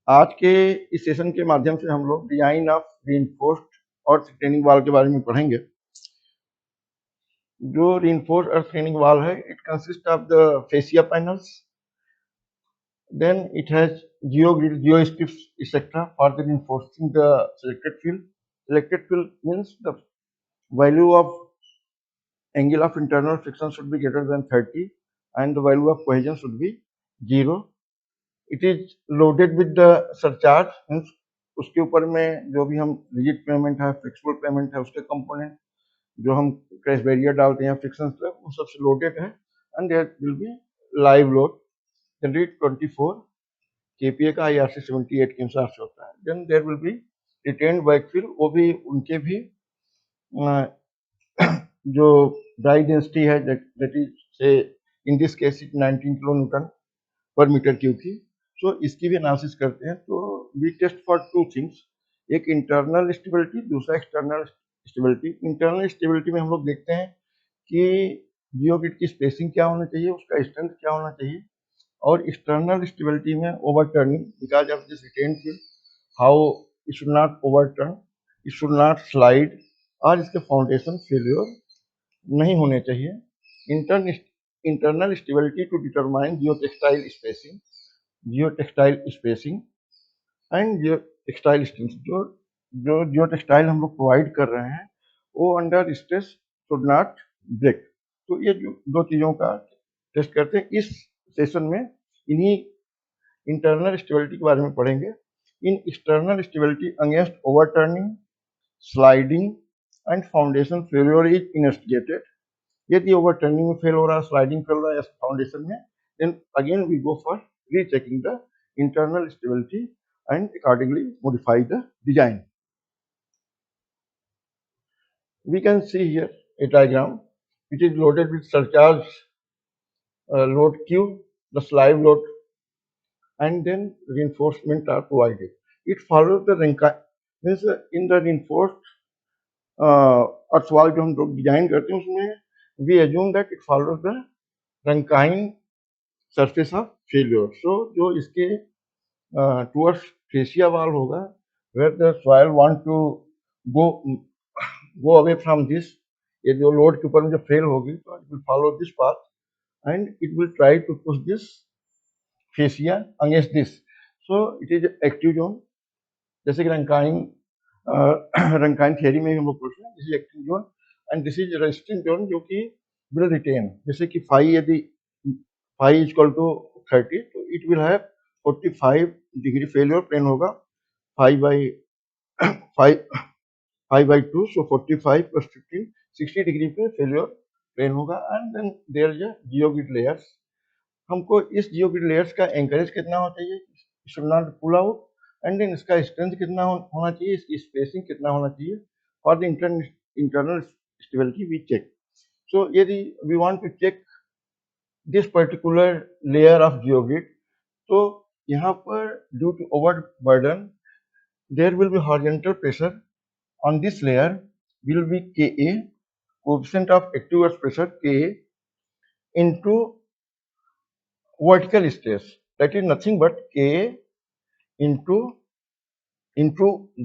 आज के इस सेशन के माध्यम से हम लोग design of reinforced earth retaining wall के बारे में पढ़ेंगे। जो रीइंफोर्स्ड अर्थ रिटेनिंग वॉल है, it consist of the fascia panels, then it has geogrid, geostrips, etc. for the reinforcing the selected field. Selected field means the value of angle of internal friction should be greater than 30 and the value of cohesion should be 0. It is loaded with the surcharge, means उसके ऊपर में जो भी हम rigid payment है, flexible pavement है, उसके component जो हम क्रैश बैरियर डालते हैं, फ्रिक्शन स्लैब, वो सबसे लोडेड है। And there will be live load generate 24 kPa का IRC 78 के अनुसार से होता है। Then there will be retained backfill, वो भी उनके भी जो ड्राई डेंसिटी है, दैट इज से in this case 19 kilo newton पर मीटर क्यूब की। सो इसकी भी एनालिसिस करते हैं। तो we test for two things, एक इंटरनल स्टेबिलिटी, दूसरा एक्सटर्नल स्टेबिलिटी। इंटरनल स्टेबिलिटी में हम लोग देखते हैं कि जियोग्रिड की स्पेसिंग क्या होना चाहिए, उसका स्ट्रेंथ क्या होना चाहिए, और एक्सटर्नल स्टेबिलिटी में overturning, because of this retain field, how it should not overturn, it should not slide, और इसके फाउंडेशन फेल्योर नहीं होने चाहिए। Internal stability to determine geotextile spacing, geotextile spacing and geotextile strength. जो जियोटेक्सटाइल हम लोग provide कर रहे हैं वो under stress should not break. तो ये जो दो चीज़ों का टेस्ट करते हैं। इस सेशन में इन्हीं इंटरनल स्टेबिलिटी के बारे में पढ़ेंगे। इन external stability against overturning, sliding and foundation failure is investigated. यदि ओवरटर्निंग में फेल हो रहा है, स्लाइडिंग फेल हो रहा है फाउंडेशन में, then again we go for rechecking the internal stability and accordingly modify the design. We can see here a diagram. It is loaded with surcharge load Q, the slide load, and then reinforcement are provided. It follows the Rankine, means in the reinforced earth wall जो हम लोग design करते हैं उसमें we assume that it follows the Rankine surface of failure. So जो इसके towards fascia wall होगा, where the soil want to go away from this, ये जो लोड के ऊपर में जो फेल होगी तो it will follow this path and it will try to push this fascia against this. So it is active zone, जैसे कि रंकाइन थियरी में हम लोग पूछते हैं, this is active zone and this is resisting zone, जो कि will retain. जैसे कि फाई, यदि फाई इक्वल टू 30 तो it will have 45 degree failure plane होगा, 5/2, सो 45 + 15 60 डिग्री पे फेलियर प्लेन होगा। And then there is a geogrid layers. हमको इस जियोग्रिड लेयर्स का एंकरेज कितना होना चाहिए, should not pull out, and then इसका स्ट्रेंथ कितना होना चाहिए, इसकी स्पेसिंग कितना होना चाहिए, for the internal stability we check. So यदि we want to check this particular layer of geogrid, तो यहाँ पर due to overburden there will be horizontal pressure on this layer will be Ka, coefficient of active earth pressure Ka, into vertical stress, that is nothing but Ka into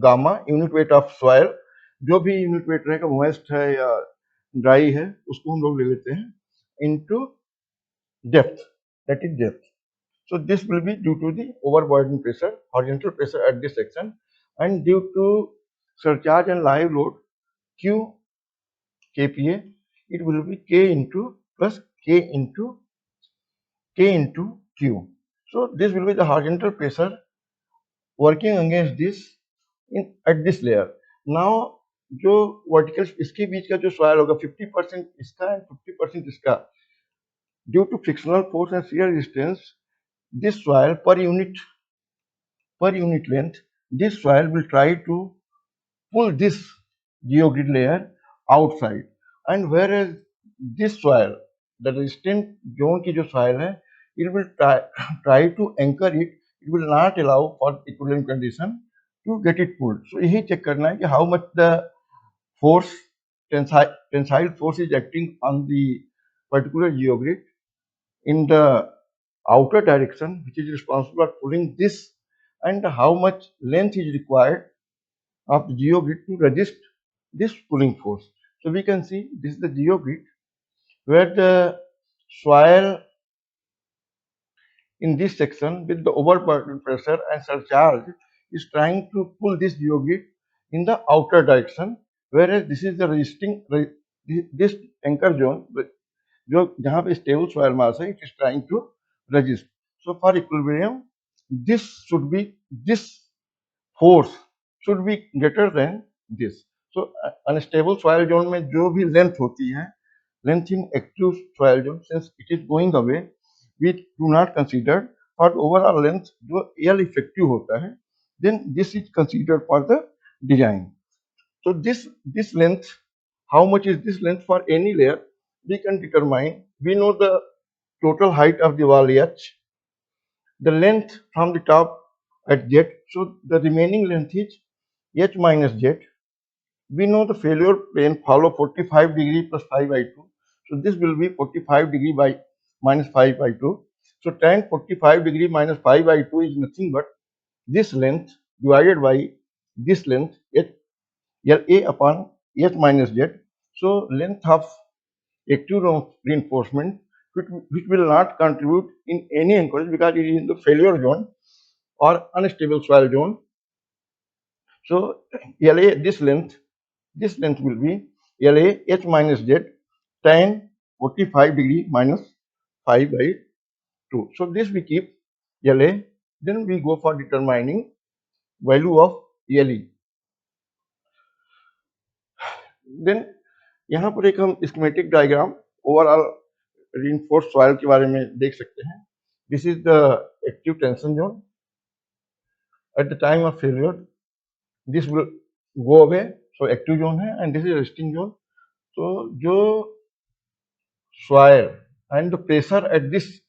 gamma, unit weight of soil। जो भी unit weight रहेगा, moist है या dry है, उसको हम लोग ले लेते हैं, into depth, that is depth. So this will be due to the overburden pressure, horizontal pressure at this section, and due to surcharge and live load Q kPa, it will be K into plus K into Q. So this will be the horizontal pressure working against this at this layer. Now जो vertical इसके बीच का जो soil होगा, 50% इसका and 50% इसका, due to frictional force and shear resistance, this soil per unit length, this soil will try to pull this geogrid layer outside, and whereas this soil, the resistant zone की जो soil है, it will try to anchor it, it will not allow for equilibrium condition to get it pulled. So यही check करना है कि how much the force, tensile force is acting on the particular geogrid in the outer direction, which is responsible for pulling this, and how much length is required of the geogrid to resist this pulling force. So we can see this is the geogrid where the soil in this section with the overburden pressure and surcharge is trying to pull this geogrid in the outer direction, whereas this is the resisting this anchor zone जो जहाँ पे stable soil mass है, it is trying to resist. So for equilibrium, this should be this force should be greater than this. So unstable soil zone में जो भी length होती है, length in active soil zone, since it is going away, we do not consider for overall length जो L effective होता है, then this is considered for the design. So this length, how much is this length for any layer, we can determine. We know the total height of the wall H, the length from the top at Z, so the remaining length is H minus Z. We know the failure plane follow 45 degree plus 5 by 2. So this will be 45 degree by minus 5 by 2. So tan 45 degree minus 5 by 2 is nothing but this length divided by this length H L A upon H minus Z. So length of active reinforcement which will not contribute in any anchorage because it is in the failure zone or unstable soil zone. So LA this length will be LA H minus Z tan 45 degree minus 5 by 2. So this we keep LA, then we go for determining value of LE. Then यहाँ पर एक हम schematic diagram overall reinforced soil के बारे में देख सकते हैं. This is the active tension zone. At the time of failure, this will go away. So active zone है and this is resting zone. तो जो soil and the pressure at this,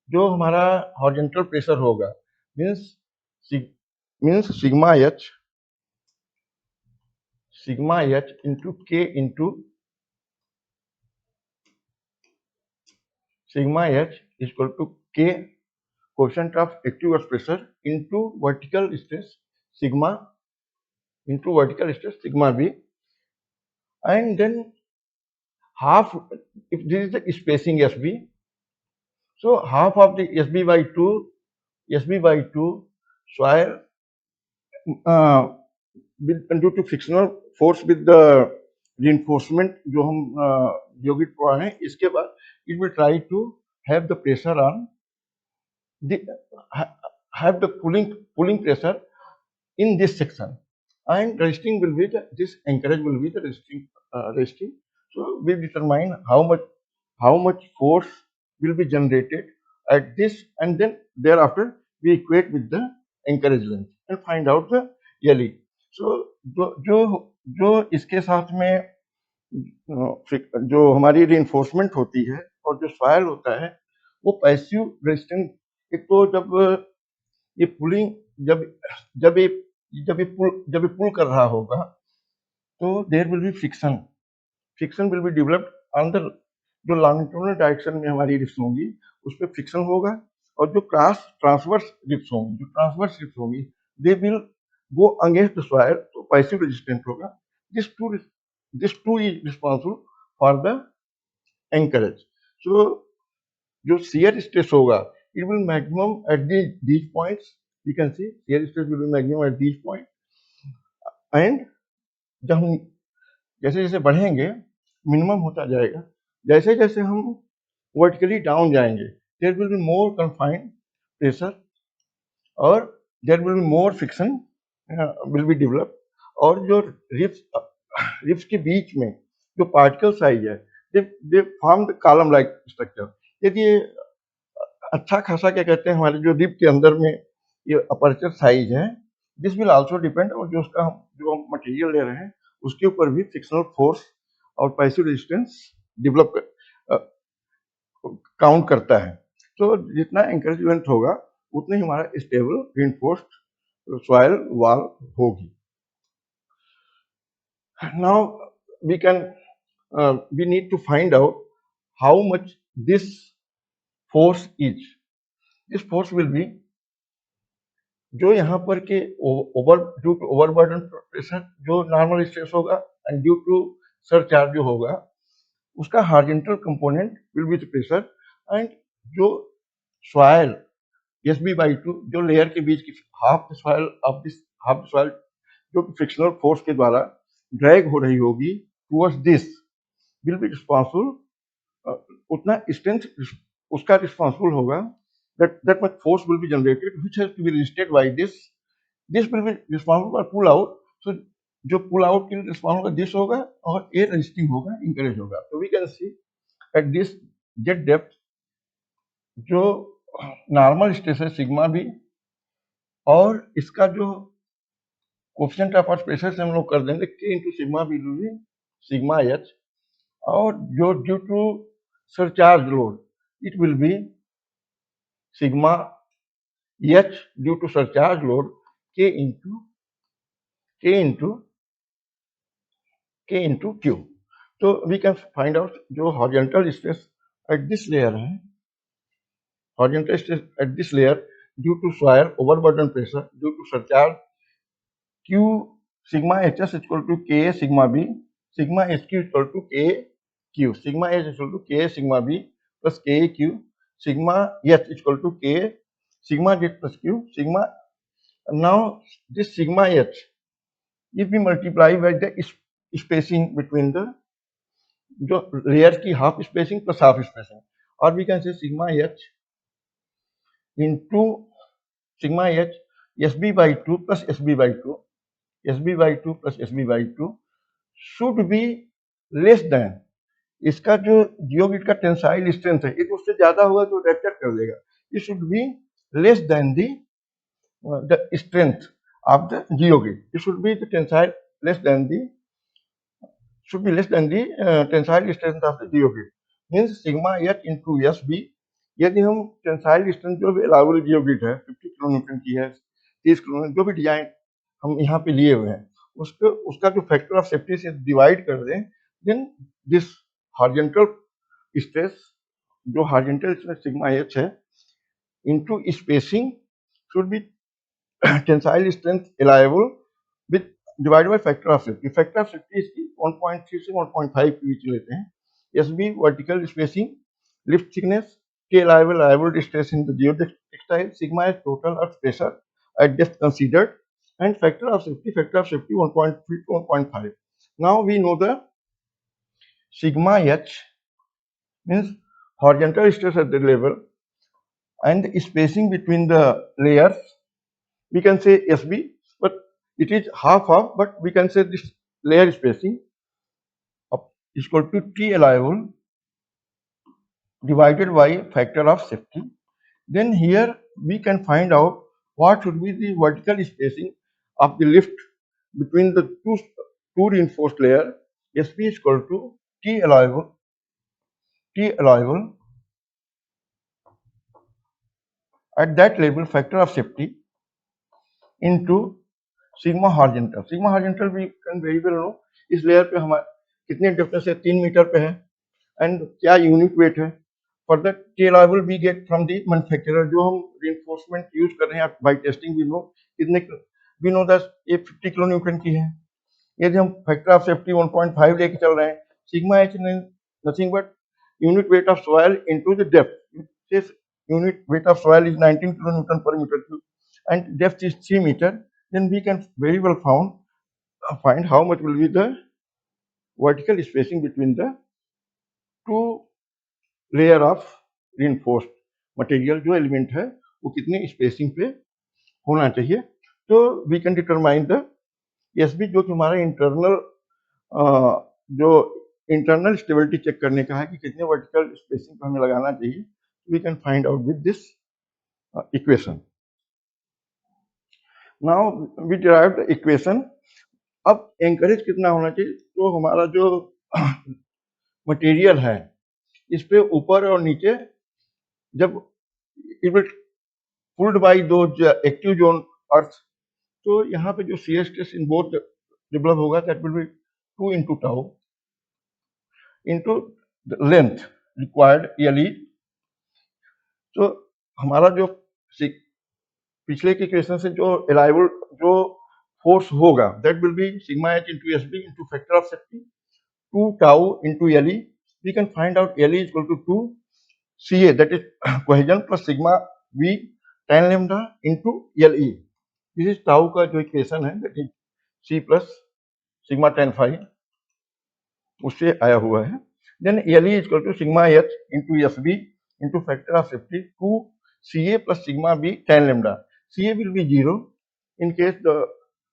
जो हमारा horizontal pressure होगा, means sigma h into k into sigma h is equal to k quotient of active earth pressure into vertical stress sigma b, and then half, if this is the spacing SB, so half of the SB by 2 soil due to frictional force with the reinforcement जो हम geogrid पढ़ा है, इसके बाद it will try to have the pressure on the have the pulling pressure in this section, and resisting will be this anchorage will be the resisting. So we determine how much force will be generated at this, and then thereafter we equate with the anchorage length and find out the LE. So जो इसके साथ में जो हमारी reinforcement होती है और जो soil होता है वो पैसिव रेजिस्टेंस, एक तो जब ये पुलिंग जब ये पुल कर रहा होगा तो there will be friction will be developed on the, जो लॉन्गिट्यूडनल डायरेक्शन में हमारी रिप्स होंगी उस पर फ्रिक्शन होगा, और जो ट्रांसवर्स रिप्स होंगी they will go against the soil, तो पैसिव रेजिस्टेंट होगा. This too is responsible for the anchorage. So जो शियर स्ट्रेस होगा it will maximum at these points. You can see shear stress will be maximum at these points, and जब हम जैसे जैसे बढ़ेंगे minimum होता जाएगा. जैसे जैसे हम वर्टिकली डाउन जाएंगे there will be more confined pressure और there will be more friction will be develop, और जो रिप्स के बीच में जो पार्टिकल साइज है they form the column like structure. यदि अच्छा खासा क्या कहते हैं हमारे जो रिप के अंदर में ये अपर्चर साइज है, दिस विल आल्सो डिपेंड, और जो उसका जो हम मटेरियल ले रहे हैं उसके ऊपर भी फ्रिक्शनल फोर्स और पैसिव रेजिस्टेंस डेवलप काउंट करता है. तो जितना एंकरेजमेंट होगा उतना ही हमारा स्टेबल रिइंफोर्स्ड सॉइल वॉल होगी. Now we need to find out how much this force is. This force will be जो यहाँ पर के ड्यू टू ओवरबर्डन प्रेशर जो नॉर्मल स्ट्रेस होगा एंड ड्यू टू सरचार्ज जो होगा उसका horizontal component will be the pressure and जो सॉइल SB/2 जो लेयर के बीच की half soil of this half soil जो कि फ्रिक्शनल फोर्स के द्वारा ड्रैग हो रही होगी towards this will be responsible उतना स्ट्रेंथ उसका रिस्पॉन्सिबल होगा that much force will be generated which has to be resisted by this will be responsible for pull out so जो पुल आउट के लिए रिस्पॉन्स होगा दिस होगा और ए resisting होगा इंकरेज होगा तो we can see at this जेट डेप्थ जो नॉर्मल स्ट्रेस है सिग्मा भी और इसका जो कोफिशिएंट ऑफ प्रेशर से हम लोग कर देंगे के इंटू सिग्मा भी सिग्मा एच और जो due to surcharge load it will be sigma H due to surcharge load K into Q तो वी कैन फाइंड आउट जो horizontal stress at this layer है horizontal stress at this layer due to soil overburden pressure due to surcharge Q sigma HS equal to K sigma B sigma HQ equal to K Q sigma H equal to K sigma B plus K Q sigma H equal to K sigma Z plus Q sigma now this sigma H if we multiply by the spacing between the जो layer की half spacing plus half spacing और we can say sigma H into sigma H SB/2 plus SB/2 SB/2 plus SB/2 should be less than इसका जो geogrid का tensile strength है यदि उससे ज्यादा होगा तो रैप्चर कर देगा it should be less than the strength of the geogrid it should be the tensile less than the should be less than the tensile strength of the geogrid means sigma h into SB यदि हम tensile strength जो भी allowable geogrid है 50 kilonewton की है 30 kilonewton जो भी design हम यहाँ पे लिए हुए हैं उसका जो फैक्टर ऑफ सेफ्टी से डिवाइड कर दें देन दिस हॉरिजॉन्टल स्ट्रेस जो हॉरिजॉन्टल स्ट्रेस सिग्मा एच है into spacing should be tensile strength allowable with divided by factor of safety factor of safety इसकी 1.3 से 1.5 के बीच लेते हैं SB vertical spacing lift thickness के allowable stress in the geotextile sigma is total earth pressure at depth considered and factor of safety 1.3 to 1.5 now we know the sigma h means horizontal stress at the level and the spacing between the layers we can say SB but it is half but we can say this layer spacing is equal to T allowable divided by factor of safety then here we can find out what should be the vertical spacing of the lift between the two reinforced layer SP is equal to T allowable at that level factor of safety into sigma horizontal we can very well know इस layer पे हमारे कितने difference है 3 metre पे है and क्या unit weight है for the T allowable we get from the manufacturer जो हम रिइंफोर्समेंट यूज कर रहे हैं बाय टेस्टिंग वी नो कितने वी नो दैट ये 50 किलो न्यूटन की है यदि हम फैक्टर ऑफ सेफ्टी 1.5 लेके चल रहे हैं sigma H nothing but unit weight of soil into the depth unit weight of soil is 19 kilonewton per meter cube and depth is 3 meter then we can very well find how much will be the vertical spacing between the two layer of reinforced material जो element है वो कितने spacing पे होना चाहिए तो we can determine the SB जो कि हमारा इंटरनल जो इंटरनल स्टेबिलिटी चेक करने का है कि कितने वर्टिकल स्पेसिंग पे हमें लगाना चाहिए we can find out with this equation now we derived the equation अब एंकरेज कितना होना चाहिए तो हमारा जो मटेरियल है इस पे ऊपर और नीचे जब इट विल पुल्ड बाय दो एक्टिव जोन अर्थ तो यहाँ पे जो shear stress in both develop होगा that will be 2 into tau into the length required yearly तो हमारा जो पिछले के क्वेश्चन से जो अलाइबल जो फोर्स होगा that will be sigma H into S B into factor of safety 2 tau into LE. We can find out LE is equal to 2 CA, that is cohesion plus sigma V tan lambda into LE. This is tau का जो equation है that is C plus sigma tan phi, उससे आया हुआ है. Then LE is equal to sigma H into SB into factor of safety 2 CA plus sigma B tan lambda. CA will be 0 in case the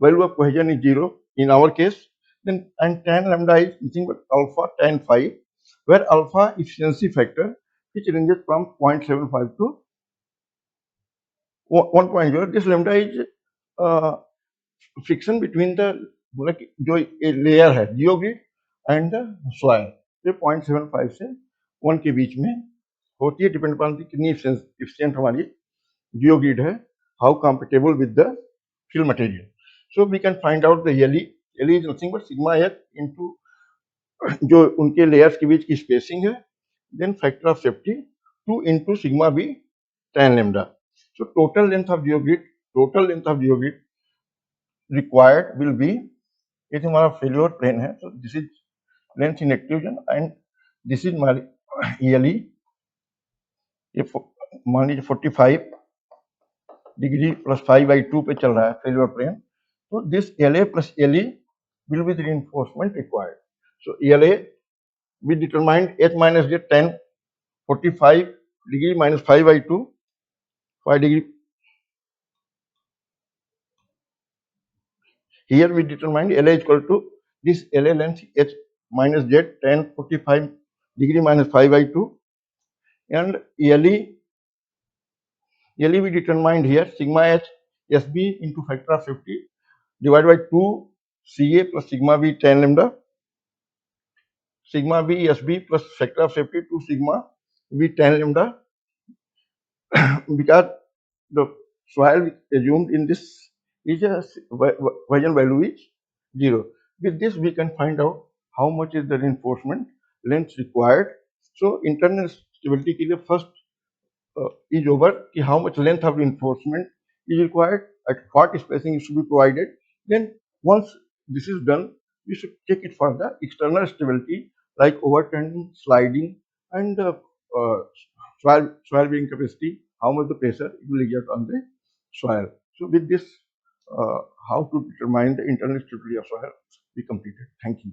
value of cohesion is 0 in our case. Then and tan lambda is nothing but alpha tan phi, where alpha efficiency factor which ranges from 0.75 to 1.0. This lambda is friction between the मतलब जो layer है geogrid and the soil, ये 0.75 से 1 के बीच में होती है, depend upon कितनी एफिशिएंट हमारी जियोग्रिड है, how comfortable with the fill material. So we can find out the LE. LE is nothing but sigma H into जो उनके लेयर्स के बीच की स्पेसिंग है, then factor of safety 2 into sigma B tan lambda. So total length of geogrid required will be, ये हमारा failure plane है, so this is length in extrusion and this is हमारी ELE. ये मान लीजिए 45 डिग्री प्लस 5/2 पे चल रहा है फेल्योर प्लेन. तो this LA plus LE will be the reinforcement required. So LA we determined H minus J 10 45 degree minus 5/2 5 degree. Here we determined LA is equal to this LA length H minus Z 10 45 degree minus 5/2 and LE we determined here sigma H SB into factor of safety divided by 2 CA plus sigma B tan lambda, sigma B SB plus factor of safety 2 sigma B tan lambda because the soil assumed in this is a Poisson value is 0. With this we can find out how much is the reinforcement length required. So internal stability के लिए first is over कि how much length of reinforcement is required, at what spacing should be provided. Then once this is done, we should check it for the external stability like overturning, sliding, and soil bearing capacity, how much the pressure it will exert on the soil. So with this, how to determine the internal stability of soil, we completed. Thank you.